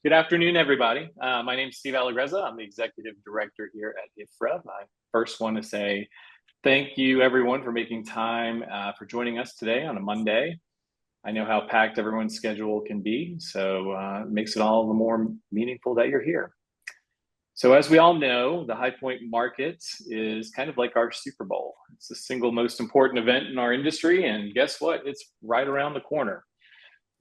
Good afternoon, everybody. My name is Steve Allegrezza. I'm the Executive Director here at IHFRA. I first want to say thank you, everyone, for making time for joining us today on a Monday. I know how packed everyone's schedule can be, so it makes it all the more meaningful that you're here. So as we all know, the High Point Market is kind of like our Super Bowl. It's the single most important event in our industry, and guess what? It's right around the corner.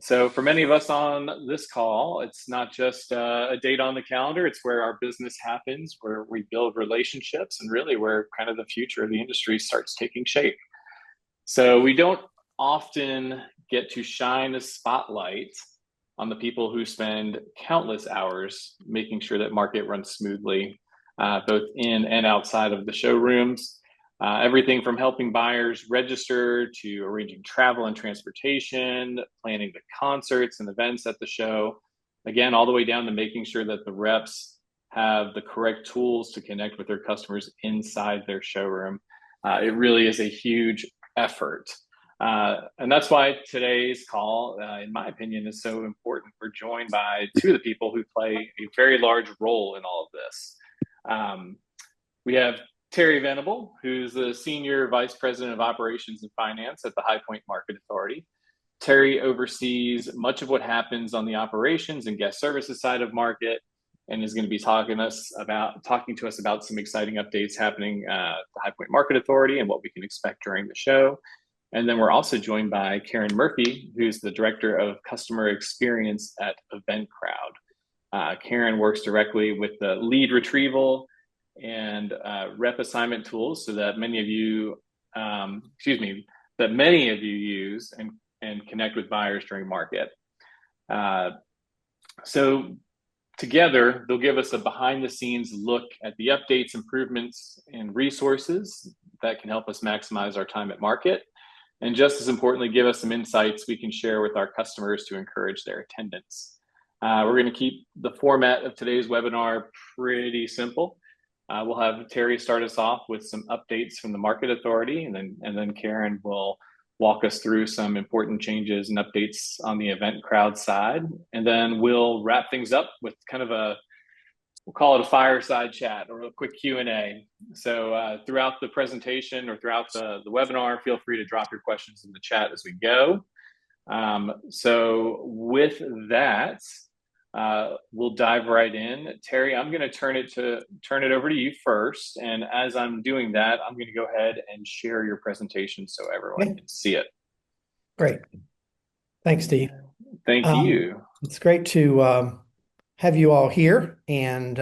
So for many of us on this call, it's not just a date on the calendar, it's where our business happens, where we build relationships, and really where kind of the future of the industry starts taking shape. So we don't often get to shine a spotlight on the people who spend countless hours making sure that market runs smoothly, both in and outside of the showrooms. Everything from helping buyers register to arranging travel and transportation, planning the concerts and events at the show. Again, all the way down to making sure that the reps have the correct tools to connect with their customers inside their showroom. It really is a huge effort. And that's why today's call, in my opinion, is so important. We're joined by two of the people who play a very large role in all of this. We have Terry Venable, who's the Senior Vice President of Operations and Finance at the High Point Market Authority. Terry oversees much of what happens on the operations and guest services side of market, and is going to be talking to us about some exciting updates happening at the High Point Market Authority and what we can expect during the show. And then we're also joined by Karen Murphy, who's the Director of Customer Experience at EventKrowd. Karen works directly with the lead retrieval and rep assignment tools so that many of you use and connect with buyers during market. So together, they'll give us a behind the scenes look at the updates, improvements, and resources that can help us maximize our time at market. And just as importantly, give us some insights we can share with our customers to encourage their attendance. We're going to keep the format of today's webinar pretty simple. We'll have Terry start us off with some updates from the Market Authority, and then Karen will walk us through some important changes and updates on the EventKrowd side. And then we'll wrap things up with kind of we'll call it a fireside chat or a quick Q&A. So throughout the presentation or throughout the webinar, feel free to drop your questions in the chat as we go. So with that, we'll dive right in. Terry, I'm going to turn it over to you first. And as I'm doing that, I'm going to go ahead and share your presentation so everyone can see it. Great. Thanks, Steve. Thank you. It's great to have you all here, and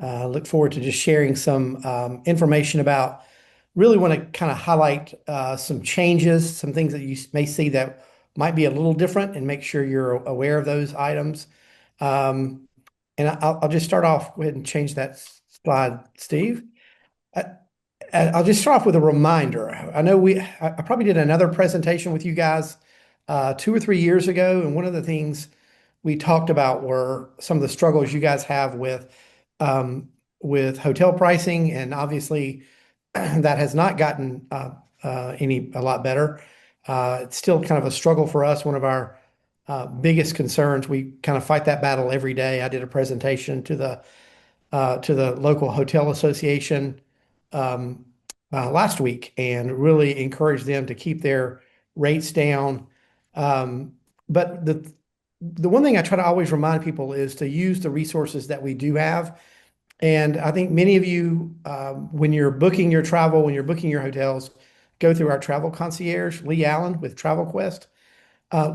look forward to just sharing some information about, really want to kind of highlight some changes, some things that you may see that might be a little different, and make sure you're aware of those items. And I'll just start off. Go ahead and change that slide, Steve. I'll just start off with a reminder. I know I probably did another presentation with you guys 2 or 3 years ago, and one of the things we talked about were some of the struggles you guys have with hotel pricing, and obviously that has not gotten a lot better. It's still kind of a struggle for us. One of our biggest concerns. We kind of fight that battle every day. I did a presentation to the local hotel association last week, and really encouraged them to keep their rates down. But the one thing I try to always remind people is to use the resources that we do have. And I think many of you, when you're booking your travel, when you're booking your hotels, go through our travel concierge, Lee Allen with TravelQuest.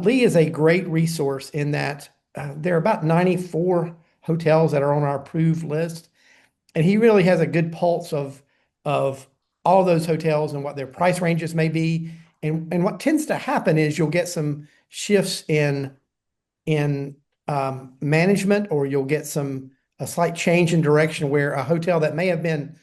Lee is a great resource in that there are about 94 hotels that are on our approved list. And he really has a good pulse of all those hotels and what their price ranges may be. And what tends to happen is you'll get some shifts in management, or you'll get a slight change in direction where a hotel that may have been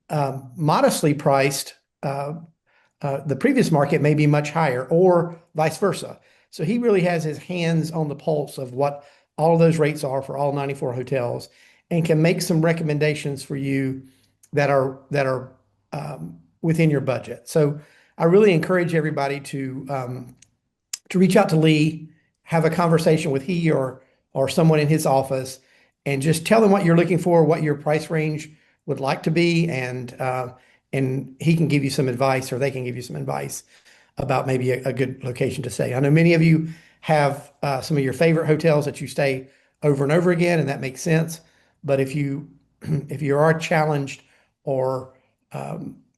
modestly priced, the previous market may be much higher, or vice versa. So he really has his hands on the pulse of what all of those rates are for all 94 hotels, and can make some recommendations for you that are within your budget. So I really encourage everybody to reach out to Lee, have a conversation with he or or someone in his office and just tell them what you're looking for, what your price range would like to be, and he can give you some advice or they can give you some advice about maybe a good location to stay. I know many of you have some of your favorite hotels that you stay over and over again, and that makes sense. But if you if you are challenged or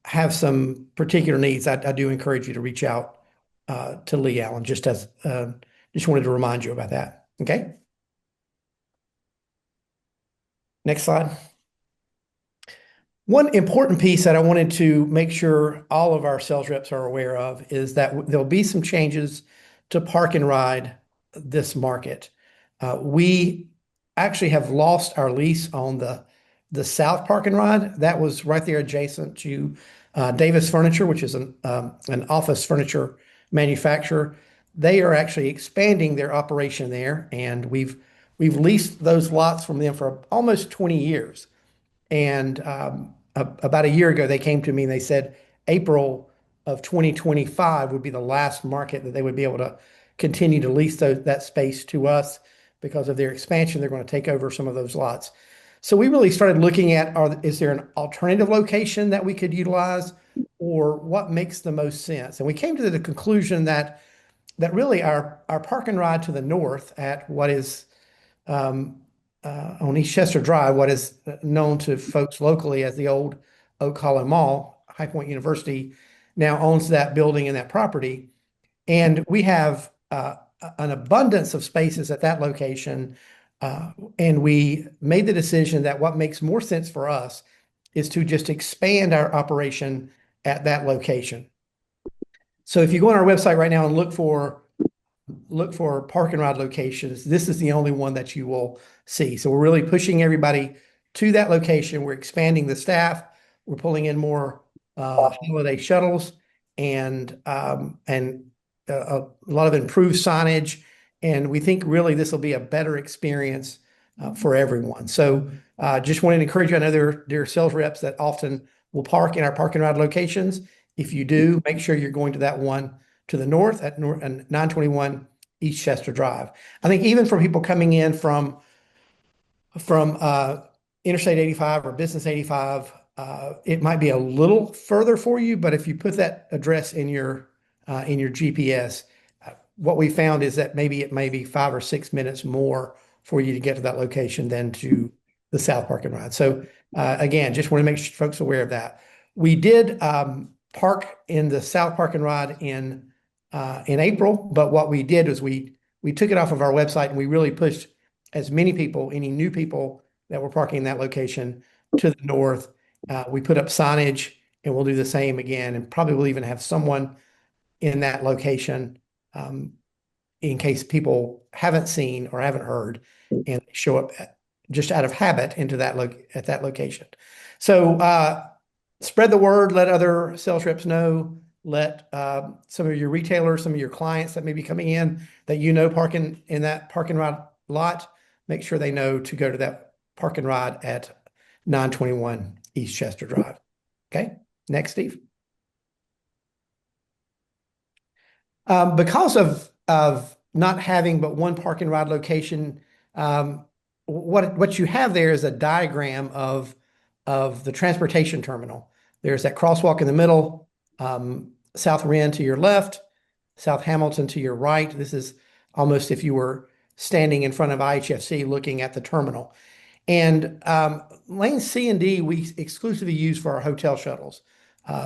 have some particular needs, I do encourage you to reach out to Lee Allen. Just wanted to remind you about that. Okay, next slide. One important piece that I wanted to make sure all of our sales reps are aware of is that there'll be some changes to park and ride this market. We actually have lost our lease on the South Park and Ride. That was right there adjacent to Davis Furniture, which is an office furniture manufacturer. They are actually expanding their operation there, and we've leased those lots from them for almost 20 years. And about a year ago, they came to me and they said April of 2025 would be the last market that they would be able to continue to lease that space to us because of their expansion. They're going to take over some of those lots. So we really started looking at, is there an alternative location that we could utilize, or what makes the most sense? And we came to the conclusion that really our park and ride to the north at what is um, on East Chester Drive, what is known to folks locally as the old Oak Hollow Mall. High Point University now owns that building and that property. And we have an abundance of spaces at that location. And we made the decision that what makes more sense for us is to just expand our operation at that location. So if you go on our website right now and look for park and ride locations, this is the only one that you will see. So we're really pushing everybody to that location. We're expanding the staff. We're pulling in more holiday shuttles and a lot of improved signage. And we think really this will be a better experience for everyone. So just wanted to encourage you. I know there are sales reps that often will park in our park and ride locations. If you do, make sure you're going to that one to the north at 921 East Chester Drive. I think even for people coming in from Interstate 85 or Business 85, it might be a little further for you, but if you put that address in your GPS, what we found is that maybe it may be 5 or 6 minutes more for you to get to that location than to the South Park and Ride. So again, just want to make sure folks are aware of that. We did park in the South Park and Ride in April, but what we did was we took it off of our website and we really pushed as many people, any new people that were parking in that location, to the north. We put up signage, and we'll do the same again, and probably we'll even have someone in that location in case people haven't seen or haven't heard and show up just out of habit into at that location. So spread the word, let other sales reps know, let some of your retailers, some of your clients that may be coming in that parking in that park and ride lot, make sure they know to go to that park and ride at 921 East Chester Drive. Okay, next, Steve. Because of not having but one park and ride location, what you have there is a diagram of the transportation terminal. There's that crosswalk in the middle, South Ren to your left, South Hamilton to your right. This is almost if you were standing in front of IHFC looking at the terminal. And lane C and D we exclusively use for our hotel shuttles.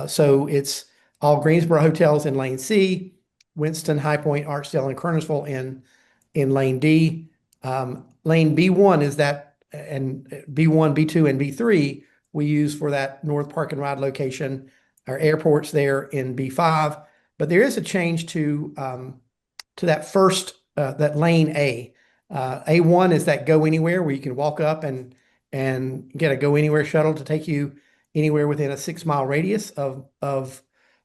So it's all Greensboro hotels in lane C, Winston, High Point, Archdale, and Kernersville in lane D. Lane B1 is that, and B1, B2, and B3 we use for that North Park and Ride location. Our airport's there in B5, but there is a change to that first that lane A. A1 is that go anywhere where you can walk up and get a go anywhere shuttle to take you anywhere within a 6 mile radius of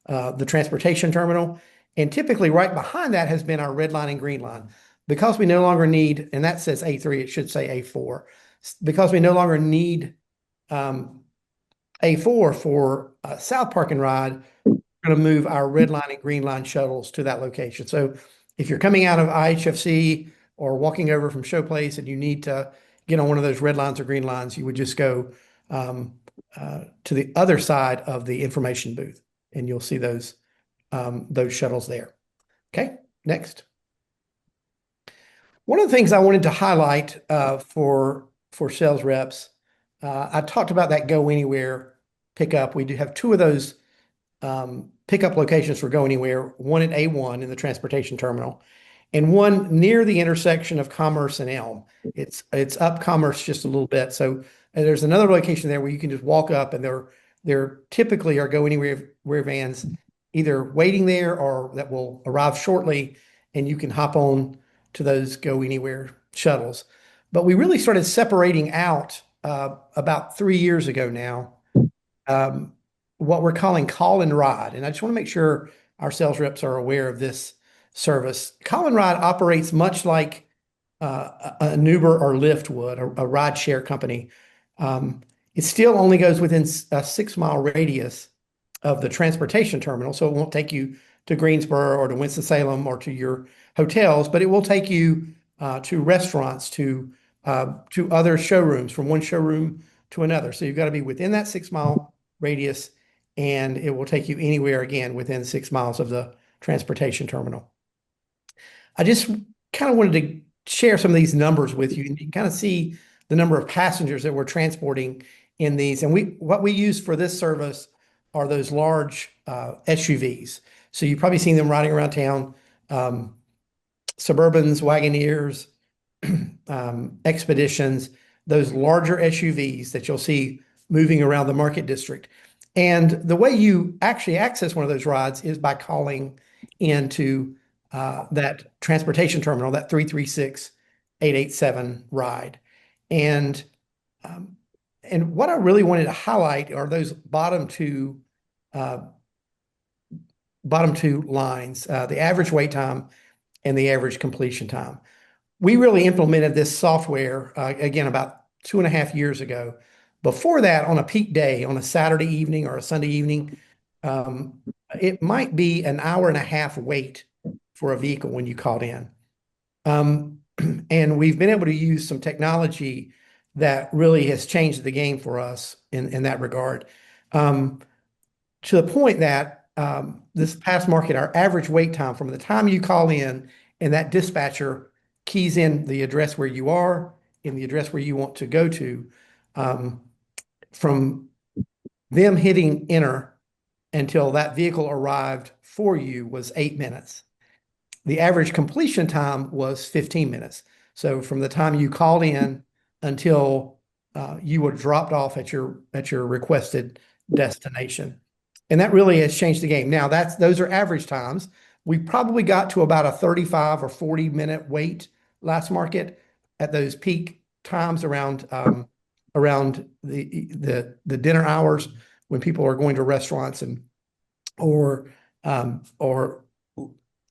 the transportation terminal. And typically right behind that has been our red line and green line. Because we no longer need, and that says A3, it should say A4. Because we no longer need A4 for South Park and Ride, we're going to move our red line and green line shuttles to that location. So if you're coming out of IHFC or walking over from show place and you need to get on one of those red lines or green lines, you would just go to the other side of the information booth, and you'll see those shuttles there. Okay, next. One of the things I wanted to highlight for sales reps, I talked about that Go Anywhere pickup. We do have two of those pickup locations for Go Anywhere, one at A1 in the transportation terminal, and one near the intersection of Commerce and Elm. It's up Commerce just a little bit. So there's another location there where you can just walk up, and there typically are Go Anywhere vans either waiting there or that will arrive shortly, and you can hop on to those Go Anywhere shuttles. But we really started separating out about 3 years ago now, um, what we're calling call and ride. And I just want to make sure our sales reps are aware of this service. Call and ride operates much like an Uber or Lyft would, a ride share company. It still only goes within a 6 mile radius of the transportation terminal, so it won't take you to Greensboro or to Winston-Salem or to your hotels, but it will take you to restaurants, to other showrooms, from one showroom to another. So you've got to be within that 6 mile radius, and it will take you anywhere again within 6 miles of the transportation terminal. I just kind of wanted to share some of these numbers with you, and you can kind of see the number of passengers that we're transporting in these. And what we use for this service are those large SUVs. So you've probably seen them riding around town, Suburbans, Wagoneers, Expeditions, those larger SUVs that you'll see moving around the market district. And the way you actually access one of those rides is by calling into that transportation terminal, that 336-887 ride. And what I really wanted to highlight are those bottom two lines, the average wait time and the average completion time. We really implemented this software again about 2.5 years ago. Before that, on a peak day, on a Saturday evening or a Sunday evening, it might be an hour and a half wait for a vehicle when you called in. And we've been able to use some technology that really has changed the game for us in that regard. To the point that this past market, our average wait time from the time you call in and that dispatcher keys in the address where you are and the address where you want to go to, from them hitting enter until that vehicle arrived for you was 8 minutes. The average completion time was 15 minutes. So from the time you called in until you were dropped off at your requested destination. And that really has changed the game. Now those are average times. We probably got to about a 35 or 40-minute wait last market at those peak times around the dinner hours when people are going to restaurants or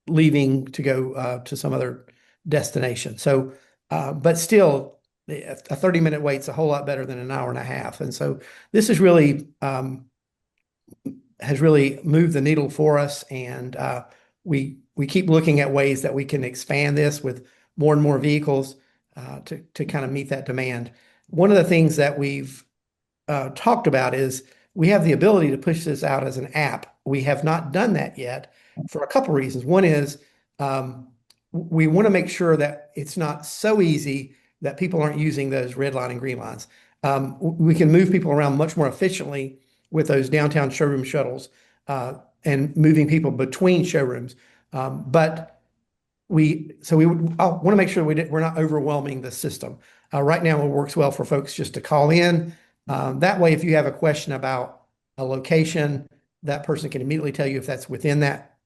leaving to go to some other destination. So, but still, a 30-minute wait's a whole lot better than an hour and a half. And so this is really has really moved the needle for us, and we keep looking at ways that we can expand this with more and more vehicles to kind of meet that demand. One of the things that we've talked about is we have the ability to push this out as an app. We have not done that yet for a couple reasons. One is we want to make sure that it's not so easy that people aren't using those red line and green lines. We can move people around much more efficiently with those downtown showroom shuttles and moving people between showrooms. But I want to make sure we're not overwhelming the system. Right now, it works well for folks just to call in. That way, if you have a question about a location, that person can immediately tell you if that's within that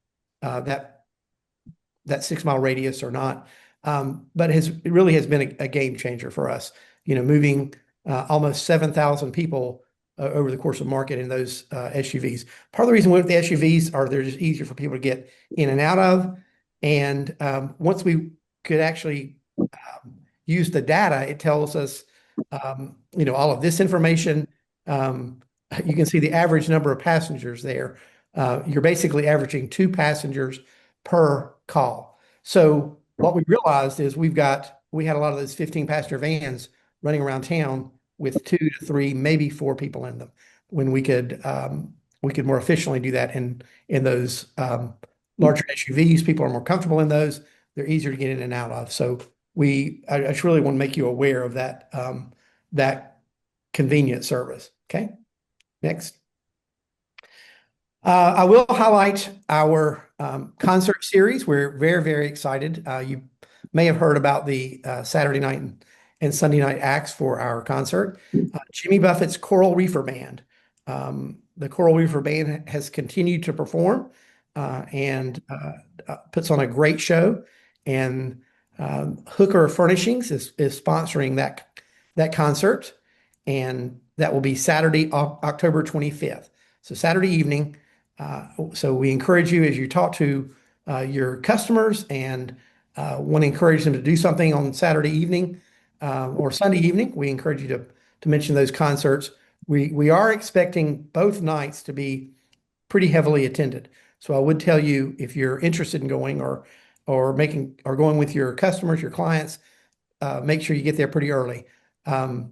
6 mile radius or not. But it really has been a game changer for us. Moving almost 7,000 people over the course of market in those SUVs. Part of the reason we went with the SUVs are they're just easier for people to get in and out of. And once we could actually use the data, it tells us, all of this information. You can see the average number of passengers there. You're basically averaging 2 passengers per call. So what we realized is we had a lot of those 15 passenger vans running around town with 2 to 3, maybe 4 people in them, when we could more efficiently do that in those larger SUVs. People are more comfortable in those. They're easier to get in and out of. So I just really want to make you aware of that convenient service. Okay, next. I will highlight our concert series. We're very, very excited. You may have heard about the Saturday night and Sunday night acts for our concert. Jimmy Buffett's Coral Reefer Band. The Coral Reefer Band has continued to perform and puts on a great show. And Hooker Furnishings is sponsoring that concert. And that will be Saturday, October 25th. So Saturday evening. So we encourage you, as you talk to your customers and want to encourage them to do something on Saturday evening or Sunday evening, we encourage you to mention those concerts. We are expecting both nights to be pretty heavily attended. So I would tell you, if you're interested in going or going with your customers, your clients, make sure you get there pretty early. Concert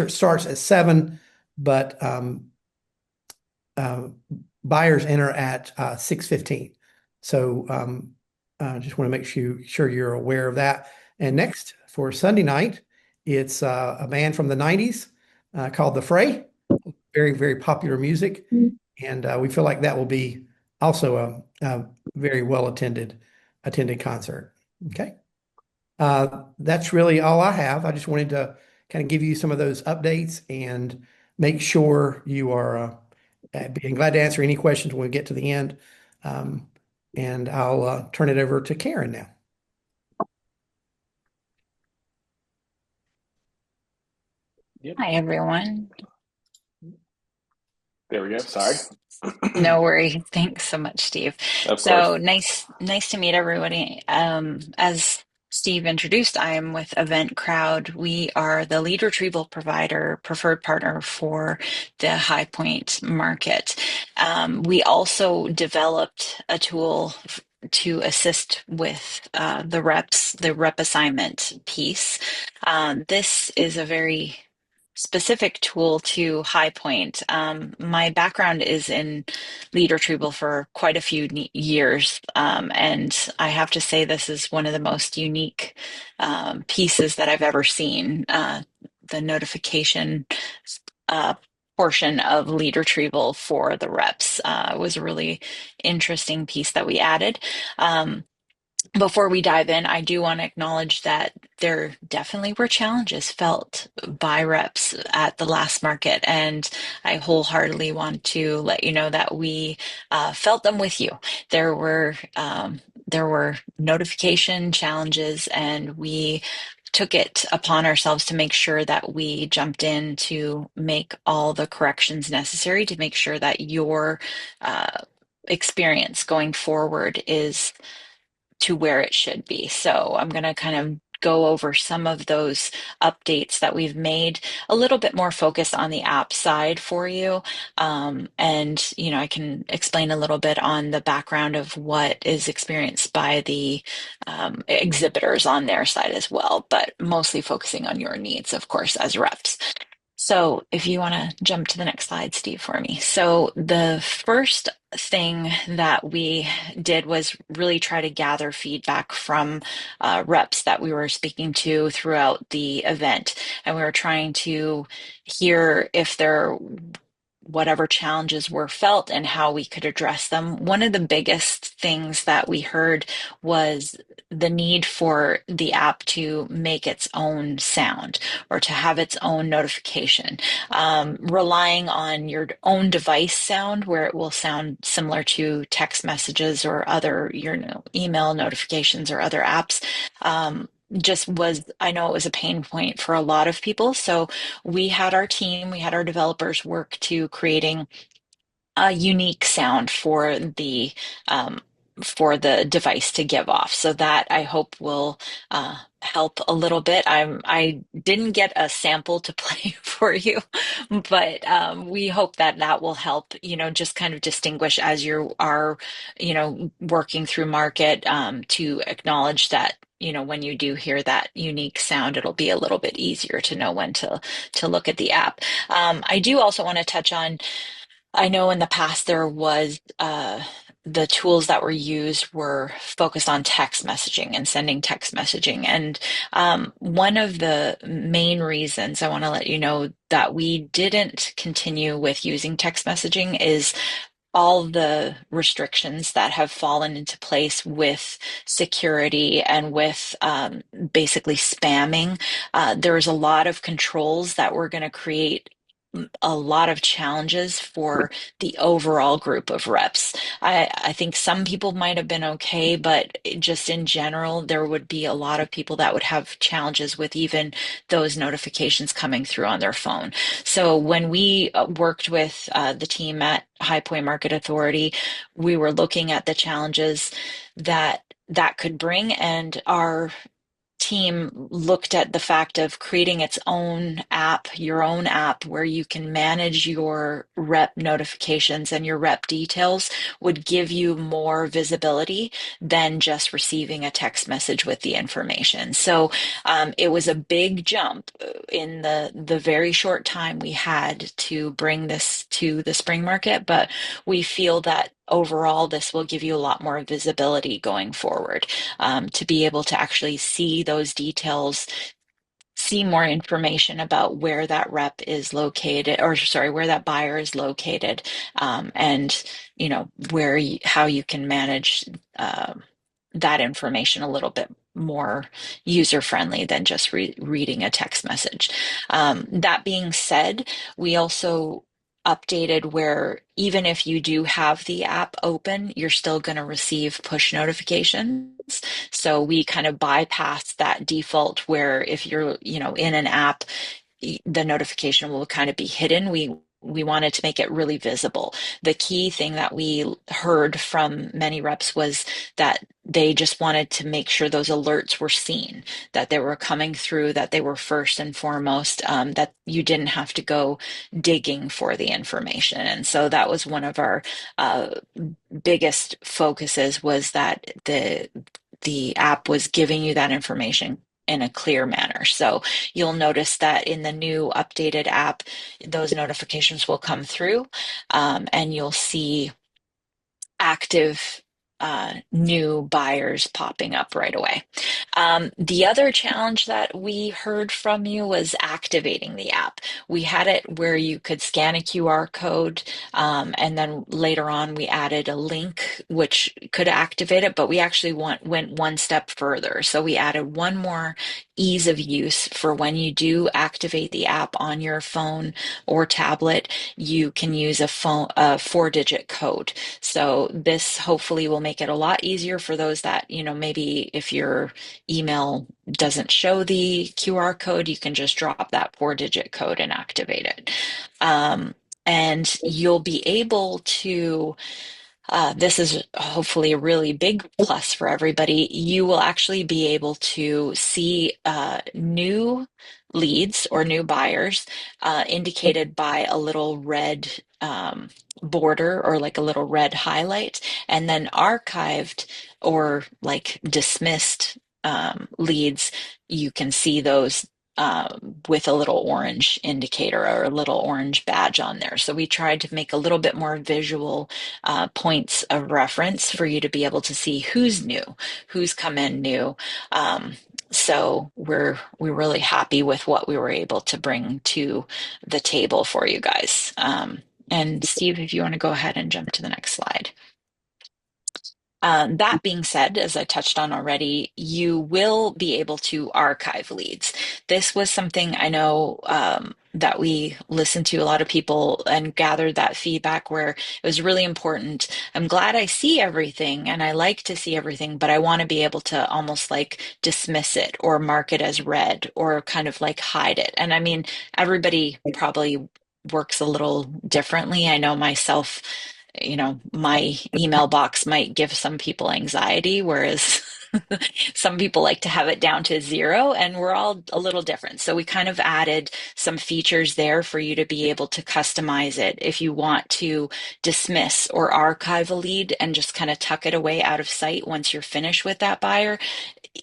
starts at 7, but buyers enter at 6:15. So just want to make sure you're aware of that. And next, for Sunday night, it's a band from the 90s called The Fray. Very, very popular music. And we feel like that will be also a very well attended concert. Okay. That's really all I have. I just wanted to kind of give you some of those updates and make sure you are being glad to answer any questions when we get to the end. And I'll turn it over to Karen now. Yep. Hi, everyone. There we go. Sorry. No worries. Thanks so much, Steve. Of So course. nice to meet everybody. As Steve introduced, I am with EventKrowd. We are the lead retrieval provider, preferred partner for the High Point market. We also developed a tool to assist with the rep assignment piece. This is a very specific tool to High Point. My background is in lead retrieval for quite a few years, and I have to say this is one of the most unique pieces that I've ever seen. The notification portion of lead retrieval for the reps was a really interesting piece that we added. Before we dive in, I do want to acknowledge that there definitely were challenges felt by reps at the last market, and I wholeheartedly want to let you know that we felt them with you. There were notification challenges, and we took it upon ourselves to make sure that we jumped in to make all the corrections necessary to make sure that your experience going forward is to where it should be. So I'm going to kind of go over some of those updates that we've made, a little bit more focused on the app side for you. And, I can explain a little bit on the background of what is experienced by the exhibitors on their side as well, but mostly focusing on your needs, of course, as reps. So if you want to jump to the next slide, Steve, for me. So the first thing that we did was really try to gather feedback from reps that we were speaking to throughout the event. And we were trying to hear if whatever challenges were felt and how we could address them. One of the biggest things that we heard was the need for the app to make its own sound or to have its own notification, relying on your own device sound where it will sound similar to text messages or other email notifications or other apps. I know it was a pain point for a lot of people. So we had our developers work to creating a unique sound for the device to give off. So that I hope will help a little bit. I didn't get a sample to play for you, but we hope that that will help, just kind of distinguish as you are, working through market, to acknowledge that, when you do hear that unique sound, it'll be a little bit easier to know when to look at the app. I do also want to touch on, I know in the past there was the tools that were used were focused on text messaging and sending text messaging. And one of the main reasons I want to let you know that we didn't continue with using text messaging is all the restrictions that have fallen into place with security and with basically spamming. There's a lot of controls that were going to create a lot of challenges for the overall group of reps. I think some people might have been okay, but just in general, there would be a lot of people that would have challenges with even those notifications coming through on their phone. So when we worked with the team at High Point Market Authority, we were looking at the challenges that that could bring, and our team looked at the fact of creating its own app, your own app, where you can manage your rep notifications and your rep details would give you more visibility than just receiving a text message with the information. So it was a big jump in the very short time we had to bring this to the spring market, but we feel that overall this will give you a lot more visibility going forward, to be able to actually see those details, see more information about where that rep is located, or sorry, where that buyer is located, and how you can manage that information a little bit more user friendly than just reading a text message. That being said, we also updated where even if you do have the app open, you're still going to receive push notifications. So we kind of bypassed that default where if you're, in an app, the notification will kind of be hidden. We wanted to make it really visible. The key thing that we heard from many reps was that they just wanted to make sure those alerts were seen, that they were coming through, that they were first and foremost, that you didn't have to go digging for the information. And so that was one of our biggest focuses, was that the app was giving you that information in a clear manner. So you'll notice that in the new updated app, those notifications will come through, and you'll see active new buyers popping up right away. The other challenge that we heard from you was activating the app. We had it where you could scan a QR code, and then later on we added a link which could activate it, but we actually went one step further. So we added one more ease of use for when you do activate the app on your phone or tablet. You can use a 4-digit code. So this hopefully will make it a lot easier for those that, maybe if your email doesn't show the QR code, you can just drop that 4-digit code and activate it. And you'll be able to, this is hopefully a really big plus for everybody. You will actually be able to see new leads or new buyers indicated by a little red border, or like a little red highlight, and then archived or like dismissed leads. You can see those with a little orange indicator or a little orange badge on there. So we tried to make a little bit more visual points of reference for you to be able to see who's new, who's come in new. So we're really happy with what we were able to bring to the table for you guys. And Steve, if you want to go ahead and jump to the next slide. That being said, as I touched on already, you will be able to archive leads. This was something I know that we listened to a lot of people and gathered that feedback where it was really important. I'm glad I see everything and I like to see everything, but I want to be able to almost like dismiss it or mark it as read or kind of like hide it. And I mean, everybody probably works a little differently. I know myself, my email box might give some people anxiety, whereas Some people like to have it down to 0, and we're all a little different. So we kind of added some features there for you to be able to customize it. If you want to dismiss or archive a lead and just kind of tuck it away out of sight once you're finished with that buyer,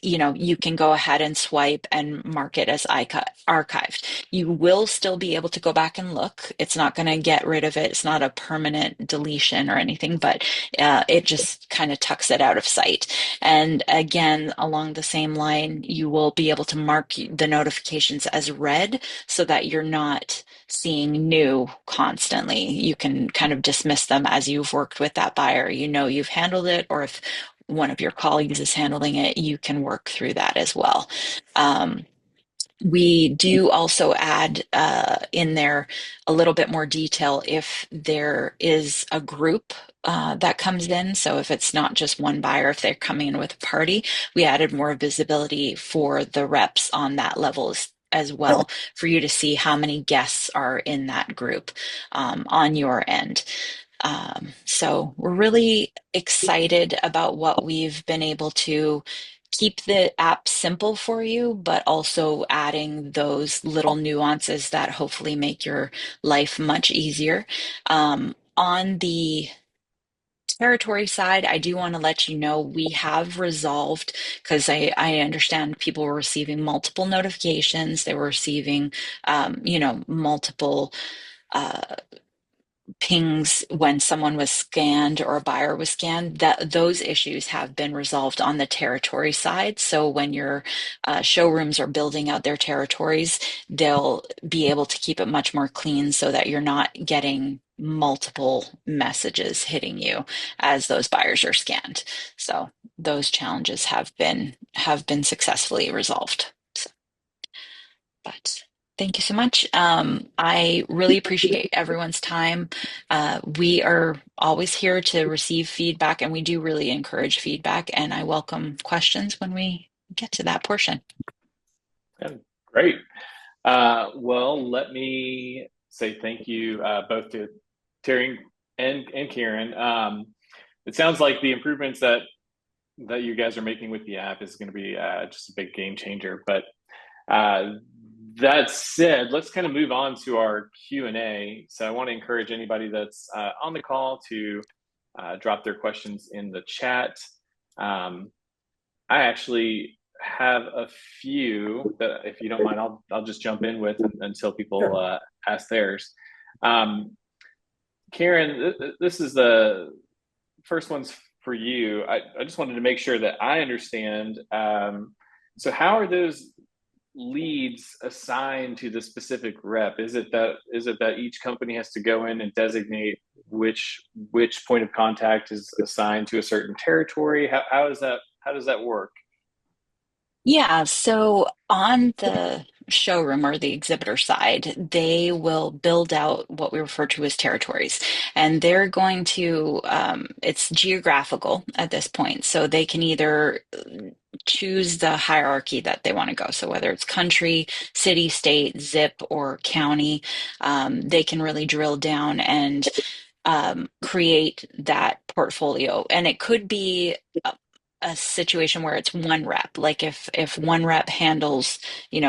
you can go ahead and swipe and mark it as archived. You will still be able to go back and look. It's not going to get rid of it. It's not a permanent deletion or anything, but it just kind of tucks it out of sight. And again, along the same line, you will be able to mark the notifications as read so that you're not seeing new constantly. You can kind of dismiss them as you've worked with that buyer. You've handled it, or if one of your colleagues is handling it, you can work through that as well. We do also add in there a little bit more detail if there is a group that comes in. So if it's not just one buyer, if they're coming in with a party, we added more visibility for the reps on that level as well, for you to see how many guests are in that group on your end. So we're really excited about what we've been able to keep the app simple for you, but also adding those little nuances that hopefully make your life much easier. On the territory side, I do want to let you know we have resolved, because I understand people were receiving multiple notifications. They were receiving, multiple pings when someone was scanned or a buyer was scanned. That those issues have been resolved on the territory side. So when your showrooms are building out their territories, they'll be able to keep it much more clean so that you're not getting multiple messages hitting you as those buyers are scanned. So those challenges have been successfully resolved. But thank you so much. I really appreciate everyone's time. We are always here to receive feedback, and we do really encourage feedback, and I welcome questions when we get to that portion. Yeah, great. Well, let me say thank you both to Terry and Karen. It sounds like the improvements that you guys are making with the app is going to be just a big game changer. But that said, let's kind of move on to our Q&A. So I want to encourage anybody that's on the call to drop their questions in the chat. I actually have a few that, if you don't mind, I'll just jump in with until people ask theirs. Karen, this is the first one's for you. I just wanted to make sure that I understand. So how are those leads assigned to the specific rep? Is it that each company has to go in and designate which point of contact is assigned to a certain territory? How does that work? Yeah, so on the showroom or the exhibitor side, they will build out what we refer to as territories. And they're going to, it's geographical at this point. So they can either choose the hierarchy that they want to go. So whether it's country, city, state, zip, or county, they can really drill down and create that portfolio. And it could be a situation where it's one rep, like if one rep handles,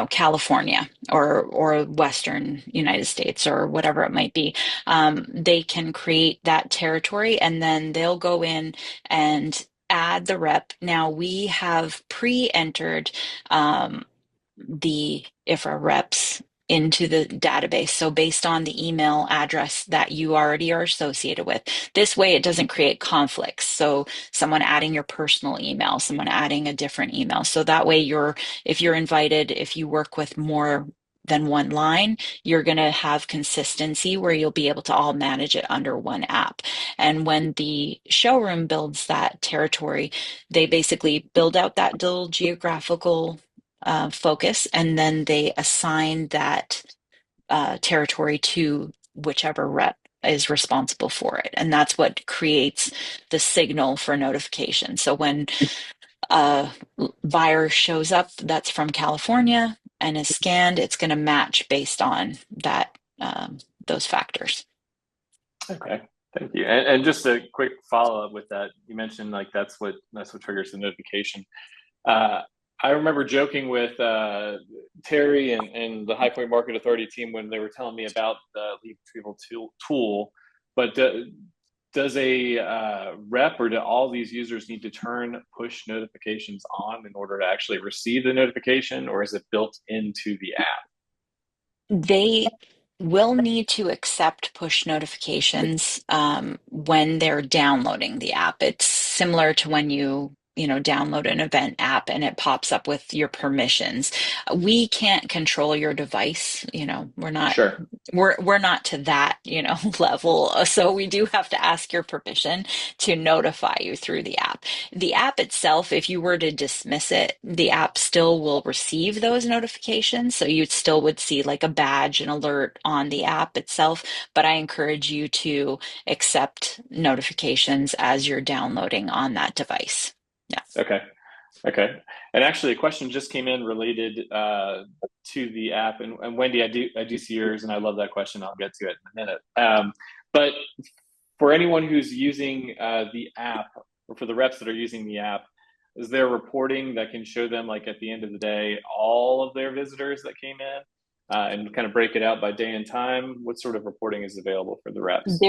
California or Western United States or whatever it might be, they can create that territory, and then they'll go in and add the rep. Now we have pre-entered the IHFRA reps into the database. So based on the email address that you already are associated with, this way it doesn't create conflicts. So someone adding your personal email, someone adding a different email. So that way if you're invited, if you work with more than one line, you're going to have consistency where you'll be able to all manage it under one app. And when the showroom builds that territory, they basically build out that little geographical focus, and then they assign that territory to whichever rep is responsible for it. And that's what creates the signal for notification. So when a buyer shows up that's from California and is scanned, it's going to match based on that those factors. Okay, Thank you. And just a quick follow up with that, you mentioned like that's what triggers the notification. Uh, I remember joking with Terry and the High Point Market Authority team when they were telling me about the lead retrieval tool. But does a rep or do all these users need to turn push notifications on in order to actually receive the notification, or is it built into the app? They will need to accept push notifications when they're downloading the app. It's similar to when you download an event app and it pops up with your permissions. We can't control your device. We're not Sure. we're not to that, level. So we do have to ask your permission to notify you through the app. The app itself, if you were to dismiss it, the app still will receive those notifications. So you still would see like a badge and alert on the app itself. But I encourage you to accept notifications as you're downloading on that device. Yeah. Okay. Okay. And actually, a question just came in related to the app. And Wendy, I do see yours, and I love that question. I'll get to it in a minute. But for anyone who's using the app, or for the reps that are using the app, is there reporting that can show them, like at the end of the day, all of their visitors that came in, and kind of break it out by day and time? What sort of reporting is available for the reps?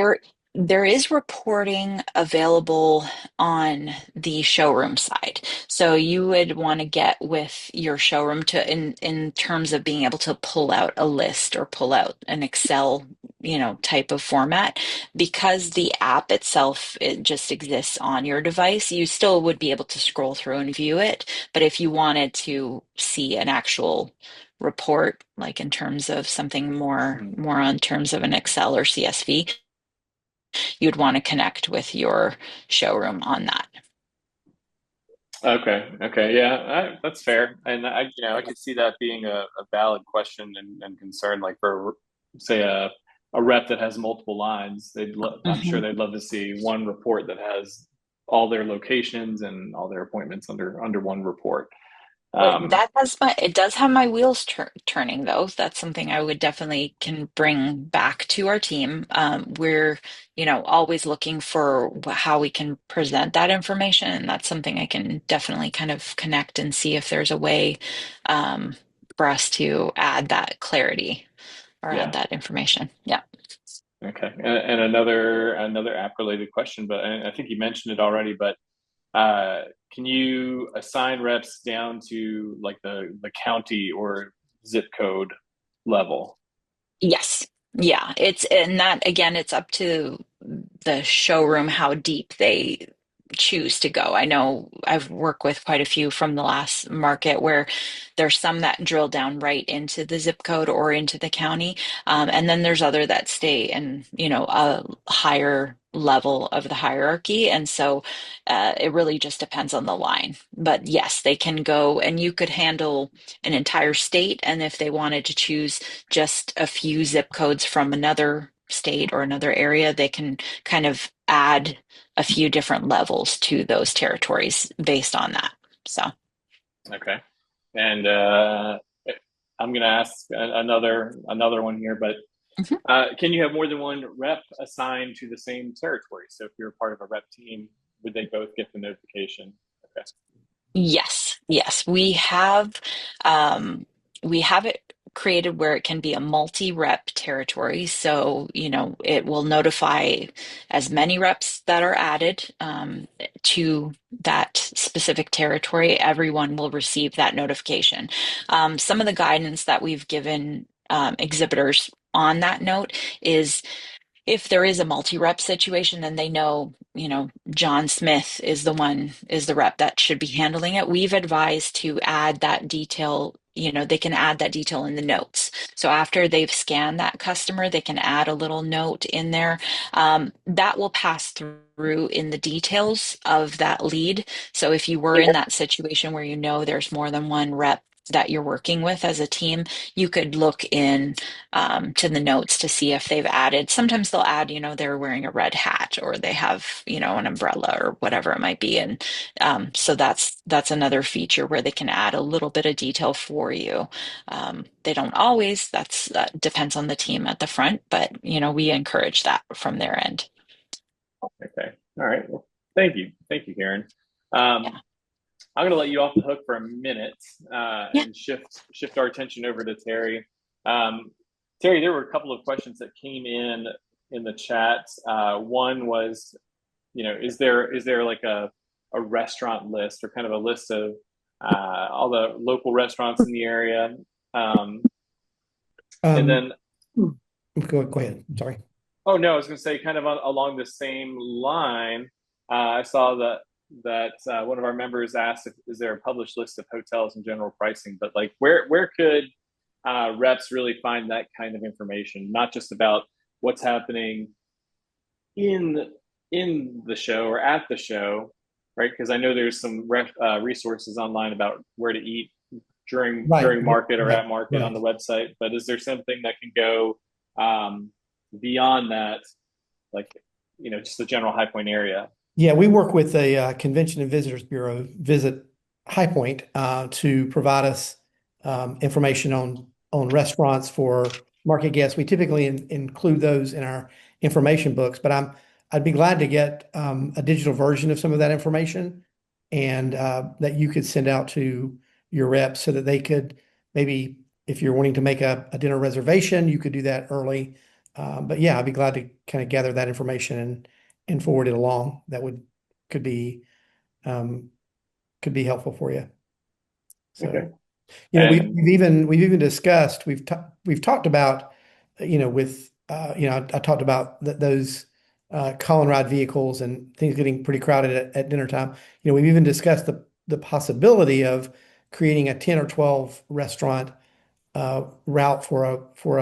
There is reporting available on the showroom side. So you would want to get with your showroom to in terms of being able to pull out a list or pull out an Excel, type of format. Because the app itself, it just exists on your device, you still would be able to scroll through and view it. But if you wanted to see an actual report, like in terms of something Mhm. more on terms of an Excel or CSV, you'd want to connect with your showroom on that. Okay. Okay. Yeah, that's fair. And I could see that being a valid question and concern, like for, say, a rep that has multiple lines. I'm sure Mhm. they'd love to see one report that has all their locations and all their appointments under one report. Um, It does have my wheels turning though. That's something I would definitely can bring back to our team. We're, always looking for how we can present that information, and that's something I can definitely kind of connect and see if there's a way um, for us to add that clarity or add yeah. that information. Yeah. Okay. And another app related question, but I think you mentioned it already, but Uh, can you assign reps down to like the county or zip code level? Yes. Yeah. And that again, it's up to the showroom how deep they choose to go. I know I've worked with quite a few from the last market where there's some that drill down right into the zip code or into the county. And then there's other that stay in, a higher level of the hierarchy. And so it really just depends on the line. But yes, they can go and you could handle an entire state. And if they wanted to choose just a few zip codes from another state or another area, they can kind of add a few different levels to those territories based on that. So, Okay. And I'm gonna ask another one here, but mhm. can you have more than one rep assigned to the same territory? So if you're part of a rep team, would they both get the notification? Okay. Yes, yes, we have it created where it can be a multi-rep territory. So, it will notify as many reps that are added to that specific territory. Everyone will receive that notification. Some of the guidance that we've given exhibitors on that note is if there is a multi-rep situation, then they know, John Smith is the rep that should be handling it. We've advised to add that detail, they can add that detail in the notes. So after they've scanned that customer, they can add a little note in there. That will pass through in the details of that lead. So if you were in that situation where there's more than one rep that you're working with as a team, you could look in to the notes to see if they've added. Sometimes they'll add, they're wearing a red hat or they have, an umbrella or whatever it might be. And so that's another feature where they can add a little bit of detail for you. They don't always. That depends on the team at the front, but we encourage that from their end. Okay. All right. Well, thank you. Thank you, Karen. Um, Yeah. I'm going to let you off the hook for a minute Yeah. and shift our attention over to Terry. Um, Terry, there were a couple of questions that came in the chat. One was, is there like a restaurant list or kind of a list of all the local restaurants in the area? Um, and Um, then, go ahead. Sorry. oh no, I was going to say kind of along the same line. I saw that one of our members asked if is there a published list of hotels and general pricing, but like where could reps really find that kind of information, not just about what's happening in in the show or at the show, right? Because I know there's some resources online about where to eat Right. during market or Right. at market on Right. the website. But is there something that can go um, beyond that, like just the general High Point area? Yeah, we work with a Convention and Visitors Bureau, Visit High Point, to provide us information on restaurants for market guests. We typically include those in our information books, but I'd be glad to get a digital version of some of that information, and that you could send out to your reps so that they could maybe, if you're wanting to make a dinner reservation, you could do that early. But yeah, I'd be glad to kind of gather that information and forward it along. That could be um, could be helpful for you. Okay. So, And we've even discussed, we've talked about, with I talked about those call and ride vehicles and things getting pretty crowded at dinner time. We've even discussed the possibility of creating a 10 or 12 restaurant route for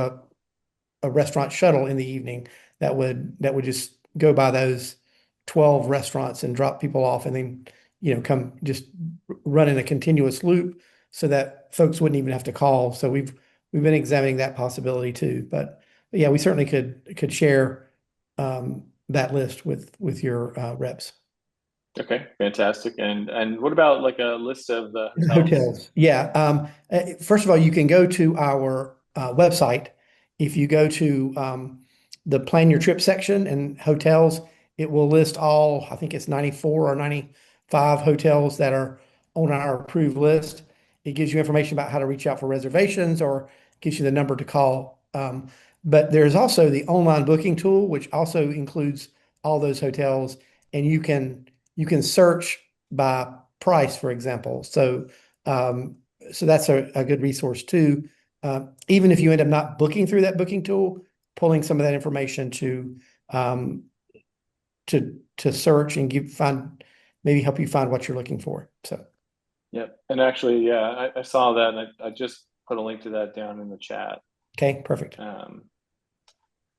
a restaurant shuttle in the evening that would just go by those 12 restaurants and drop people off, and then come just run in a continuous loop so that folks wouldn't even have to call. So we've been examining that possibility too. But yeah, we certainly could share that list with your reps. okay, fantastic. And what about like a list of the hotels? Hotels. Yeah. First of all, you can go to our website. If you go to the plan your trip section and hotels, it will list all, I think it's 94 or 95 hotels that are on our approved list. It gives you information about how to reach out for reservations or gives you the number to call. But there's also the online booking tool, which also includes all those hotels, and you can search by price, for example. Um, so that's a good resource too. Even if you end up not booking through that booking tool, pulling some of that information um, to search and maybe help you find what you're looking for. So, Yep. And actually, yeah, I saw that, and I just put a link to that down in the chat. okay, perfect. Um,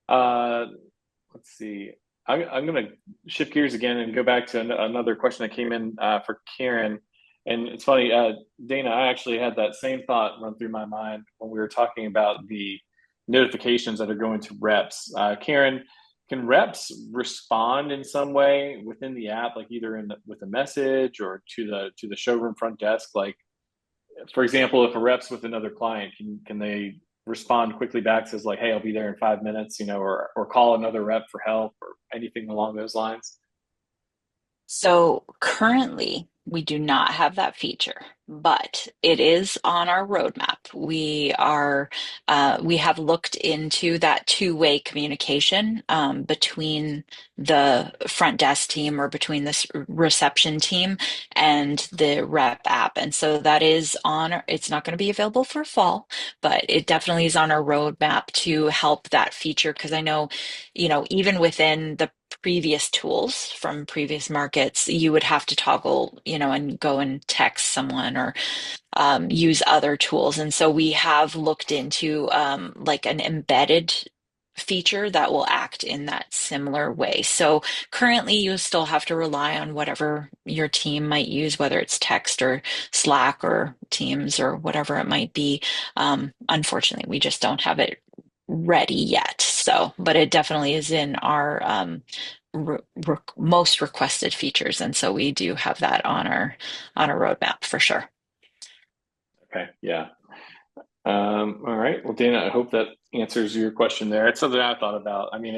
uh, let's see. I'm going to shift gears again and go back to another question that came in for Karen. And it's funny, Dana, I actually had that same thought run through my mind when we were talking about the notifications that are going to reps. Karen, can reps respond in some way within the app, like either with a message or to the showroom front desk? Like, for example, if a rep's with another client, can they respond quickly back, says like, hey, I'll be there in 5 minutes, or call another rep for help or anything along those lines? So currently, we do not have that feature, but it is on our roadmap. We have looked into that two-way communication between the front desk team or between this reception team and the rep app. And so that is it's not going to be available for fall, but it definitely is on our roadmap to help that feature because I know, even within the previous tools from previous markets, you would have to toggle, and go and text someone or use other tools. And so we have looked into like an embedded feature that will act in that similar way. So currently, you still have to rely on whatever your team might use, whether it's text or Slack or Teams or whatever it might be. Unfortunately, we just don't have it ready yet. So, but it definitely is in our most requested features, and so we do have that on our roadmap for sure. Okay, yeah. All right. Well, Dana, I hope that answers your question there. It's something I thought about. I mean,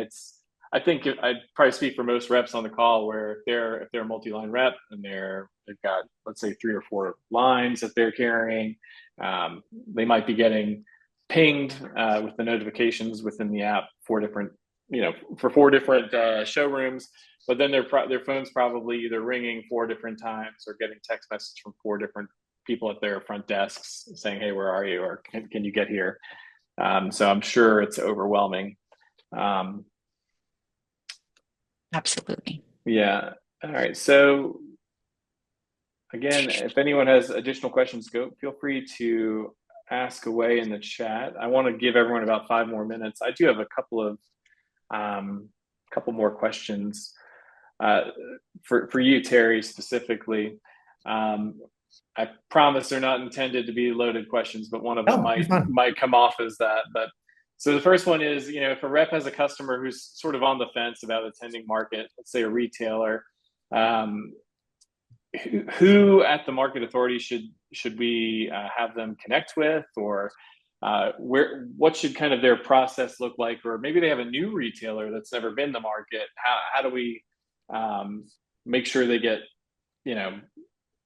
I think I'd probably speak for most reps on the call where if they're a multi-line rep and they've got, let's say, 3 or 4 lines that they're carrying, they might be getting pinged with the notifications within the app for 4 different showrooms, but then their phone's probably either ringing 4 different times or getting text message from 4 different people at their front desks saying, "Hey, where are you?" or "Can you get here?" So I'm sure it's overwhelming. Um, Absolutely. yeah. All right. So again, if anyone has additional questions, feel free to ask away in the chat. I want to give everyone about 5 more minutes. I do have a couple more questions uh, for you, Terry, specifically. Um, I promise they're not intended to be loaded questions, but one of them Oh, might you're fine. might come off as that. But so the first one is, if a rep has a customer who's sort of on the fence about attending market, let's say a retailer, um, who at the market authority should we have them connect with, or what should kind of their process look like, or maybe they have a new retailer that's never been to market. How do we um, make sure they get you know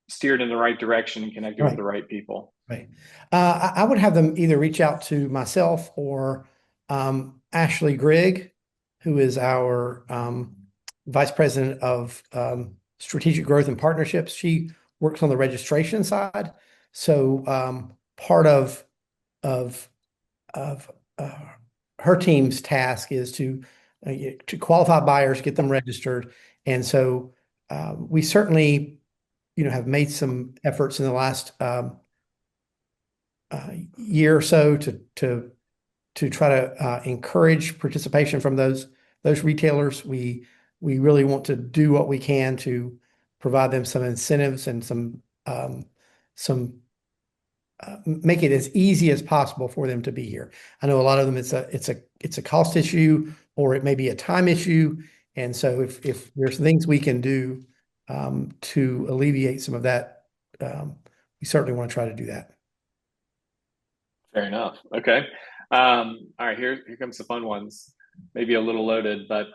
steered in the right direction and connected with Right. the right people? Right. I would have them either reach out to myself or Ashley Grigg, who is our Vice President of Strategic Growth and Partnerships. She works on the registration side. So part of of uh, her team's task is to qualify buyers, get them registered. And so we certainly, have made some efforts in the last year or so to try to encourage participation from those retailers. We really want to do what we can to provide them some incentives and some make it as easy as possible for them to be here. I know a lot of them it's a cost issue or it may be a time issue, and so if there's things we can do to alleviate some of that, we certainly want to try to do that. Fair enough. Okay. All right. Here comes the fun ones. Maybe a little loaded, but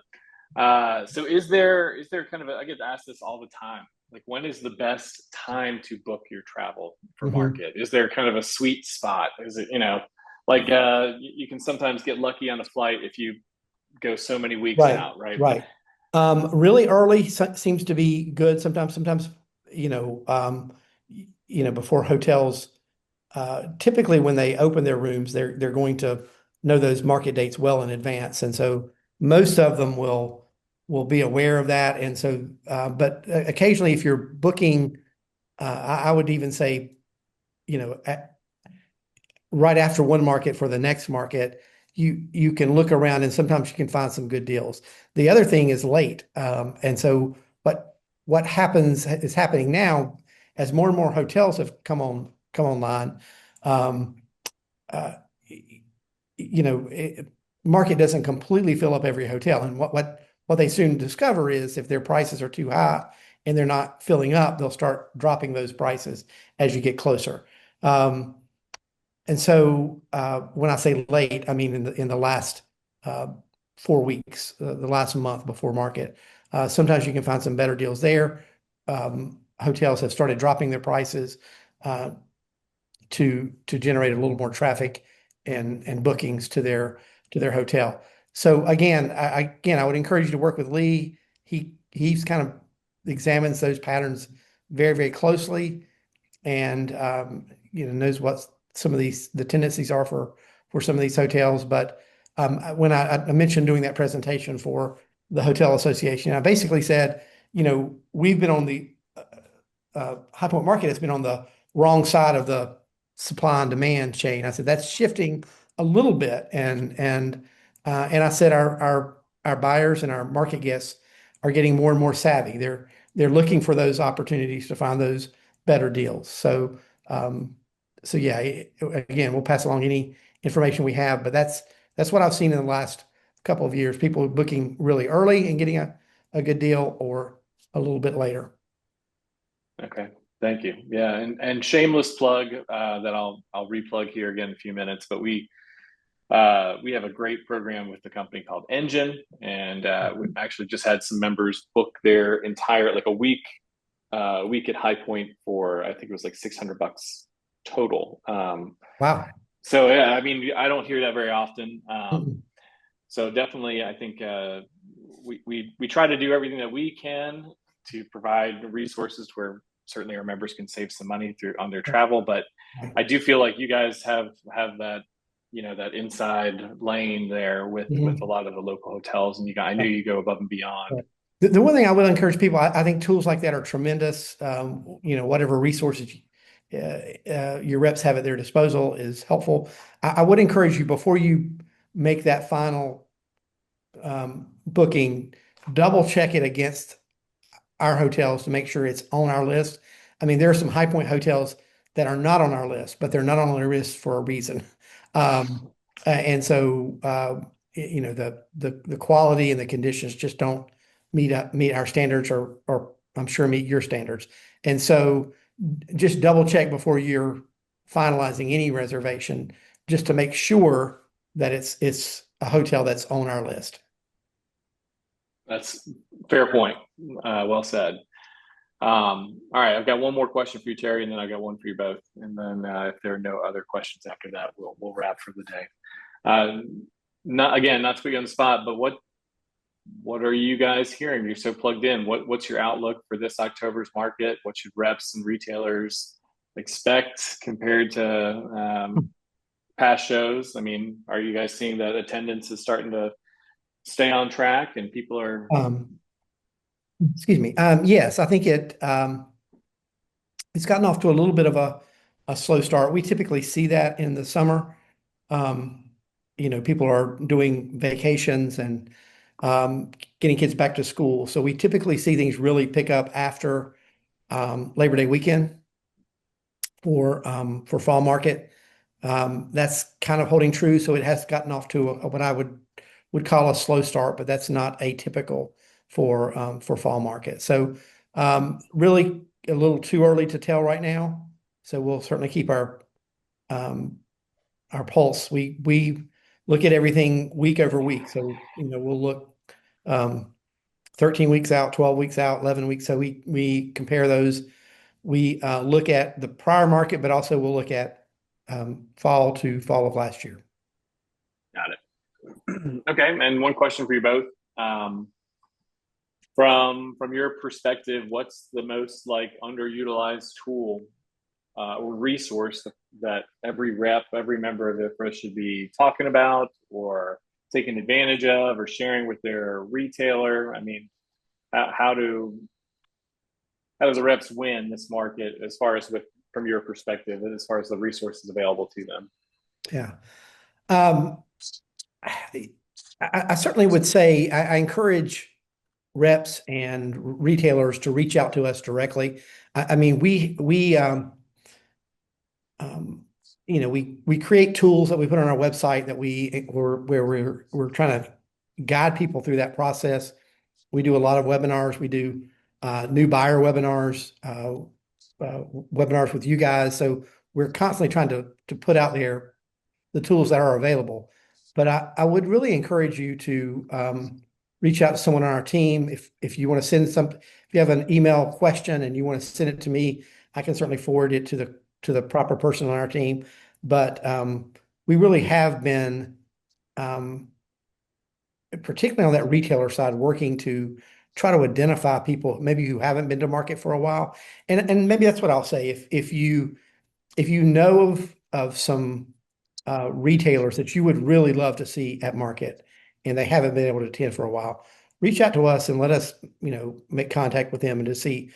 so is there kind of I get asked this all the time. Like, when is the best time to book your travel for Mhm. market? Is there kind of a sweet spot? Is it, like you can sometimes get lucky on a flight if you go so many weeks Right, out, right? right. Really early seems to be good. Sometimes, before hotels, typically when they open their rooms, they're going to know those market dates well in advance, and so most of them will be aware of that. And so, but occasionally, if you're booking, I would even say, right after one market for the next market, you can look around and sometimes you can find some good deals. The other thing is late. And so what happens is happening now as more and more hotels have come online. Um, uh, Market doesn't completely fill up every hotel. And what they soon discover is if their prices are too high and they're not filling up, they'll start dropping those prices as you get closer. And so when I say late, I mean in the last uh, 4 weeks, the last month before market. Sometimes you can find some better deals there. Hotels have started dropping their prices uh, to generate a little more traffic and bookings to their hotel. So again, I would encourage you to work with Lee. He's kind of examines those patterns very, very closely and knows what some of the tendencies are for some of these hotels. But when I mentioned doing that presentation for the Hotel Association, I basically said, we've been on the High Point Market has been on the wrong side of the supply and demand chain. I said that's shifting a little bit, and I said our buyers and our market guests are getting more and more savvy. They're looking for those opportunities to find those better deals. Um, so yeah, again, we'll pass along any information we have, but that's what I've seen in the last couple of years. People booking really early and getting a good deal, or a little bit later. Okay. Thank you. Yeah, and, shameless plug that I'll replug here again in a few minutes, but we we have a great program with the company called Engine, and we actually just had some members book their entire like a week at High Point for I think it was like $600 total. Wow. So yeah, I mean, I don't hear that very often. Mhm. So definitely, I think we try to do everything that we can to provide resources where certainly our members can save some money through on their travel. But I do feel like you guys have that that inside lane there with a Mhm. lot of the local hotels, and I know you go above and beyond. Right. The one thing I will encourage people, I think tools like that are tremendous. Whatever resources your reps have at their disposal is helpful. I would encourage you before you make that final booking, double check it against our hotels to make sure it's on our list. I mean, there are some High Point hotels that are not on our list, but they're not on our list for a reason. Um, and so, the quality and the conditions just don't meet our standards, or I'm sure meet your standards. And so, just double check before you're finalizing any reservation, just to make sure that it's a hotel that's on our list. That's fair point. Well said. All right, I've got one more question for you, Terry, and then I got one for you both. And then if there are no other questions after that, we'll wrap for the day. Not to put you on the spot, but what are you guys hearing? You're so plugged in. What's your outlook for this October's market? What should reps and retailers expect compared to past shows? I mean, are you guys seeing that attendance is starting to stay on track and people are? Excuse me. Yes, I think it's gotten off to a little bit of a slow start. We typically see that in the summer. Um, People are doing vacations and getting kids back to school. So we typically see things really pick up after Labor Day weekend for fall market. That's kind of holding true. So it has gotten off to what I would call a slow start, but that's not atypical for fall market. So really a little too early to tell right now. So we'll certainly keep um, our pulse. We look at everything week over week. So we'll look um, 13 weeks out, 12 weeks out, 11 weeks. So we compare those. We look at the prior market, but also we'll look at fall to fall of last year. Got it. Okay, and one question for you both. Um, from your perspective, what's the most like underutilized tool or resource that every rep, every member of IHFRA should be talking about or taking advantage of or sharing with their retailer? I mean, how do how does the reps win this market as far as from your perspective and as far as the resources available to them? Yeah. Um, I certainly would say I encourage reps and retailers to reach out to us directly. I mean, we create tools that we put on our website that we're trying to guide people through that process. We do a lot of webinars. We do new buyer webinars, webinars with you guys. So we're constantly trying to put out there the tools that are available. But I would really encourage you to reach out to someone on our team. If you want to if you have an email question and you want to send it to me, I can certainly forward it to the proper person on our team. But we really have been, particularly on that retailer side, working to try to identify people maybe who haven't been to market for a while. And maybe that's what I'll say. If you know of some retailers that you would really love to see at market and they haven't been able to attend for a while, reach out to us and let us, make contact with them and to see,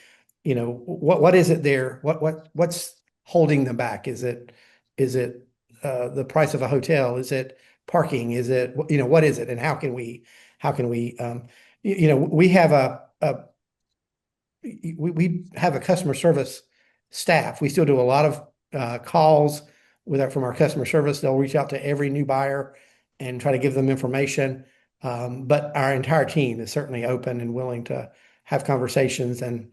what is it there? What's holding them back? Is it the price of a hotel? Is it parking? Is it, what is it? And we have we have a customer service staff. We still do a lot of calls from our customer service. They'll reach out to every new buyer and try to give them information. But our entire team is certainly open and willing to have conversations and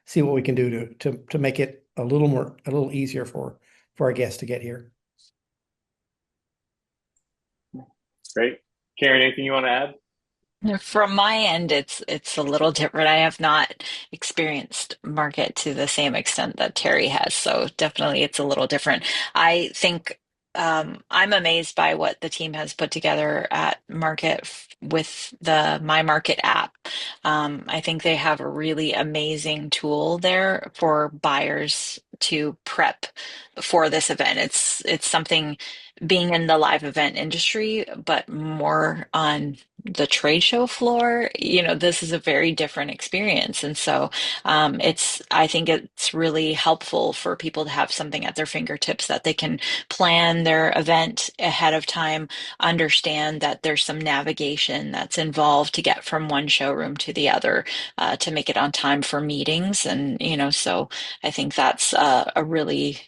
see what we can do to make it a little easier for our guests to get here. Great. Karen, anything you want to add? From my end, it's a little different. I have not experienced market to the same extent that Terry has, so definitely it's a little different. I think I'm amazed by what the team has put together at Market with the My Market app. I think they have a really amazing tool there for buyers to prep for this event. It's something being in the live event industry, but more on the trade show floor, this is a very different experience. And so I think it's really helpful for people to have something at their fingertips that they can plan their event ahead of time, understand that there's some navigation that's involved to get from one showroom to the other, to make it on time for meetings. And, so I think that's a really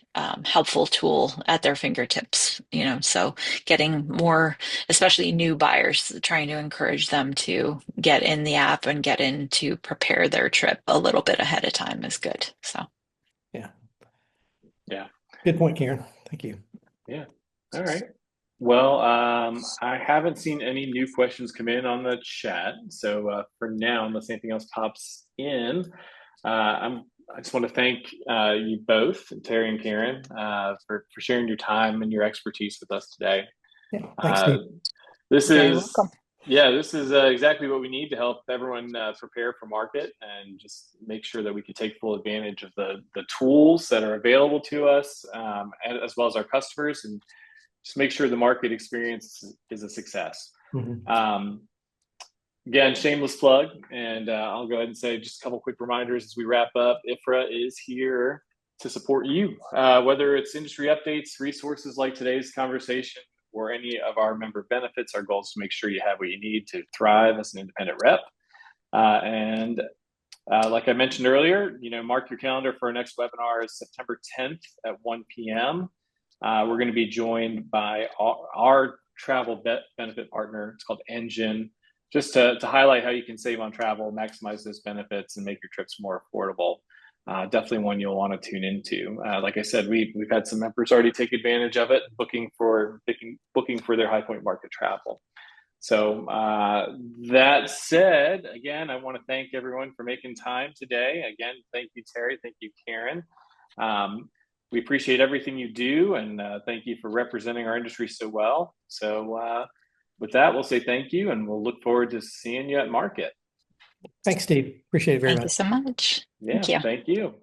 helpful tool at their fingertips, so getting more, especially new buyers, trying to encourage them to get in the app and get in to prepare their trip a little bit ahead of time is good. So, Yeah. Yeah. Good point, Karen. Thank you. Yeah. All right. Well, I haven't seen any new questions come in on the chat. So for now, unless anything else pops in, I just want to thank you both, Terry and Karen, for sharing your time and your expertise with us today. Yeah. Thanks, Uh, Steve. this very is, welcome. yeah, this is exactly what we need to help everyone prepare for market and just make sure that we can take full advantage of the tools that are available to us, as well as our customers, and just make sure the market experience is a success. Again, shameless plug, and I'll go ahead and say just a couple quick reminders as we wrap up. IHFRA is here to support you, whether it's industry updates, resources like today's conversation, or any of our member benefits. Our goal is to make sure you have what you need to thrive as an independent rep. And like I mentioned earlier, mark your calendar for our next webinar is September 10th at 1 p.m. We're going to be joined by our travel benefit partner. It's called Engine, just to highlight how you can save on travel, maximize those benefits, and make your trips more affordable. Definitely one you'll want to tune into. Like I said, we've had some members already take advantage of it, booking for their high point market travel. So that said, again, I want to thank everyone for making time today. Again, thank you, Terry. Thank you, Karen. We appreciate everything you do, and thank you for representing our industry so well. So with that, we'll say thank you, and we'll look forward to seeing you at market. Thanks, Steve. Appreciate it very Thank you much. so much. Yeah, Thank you. thank you.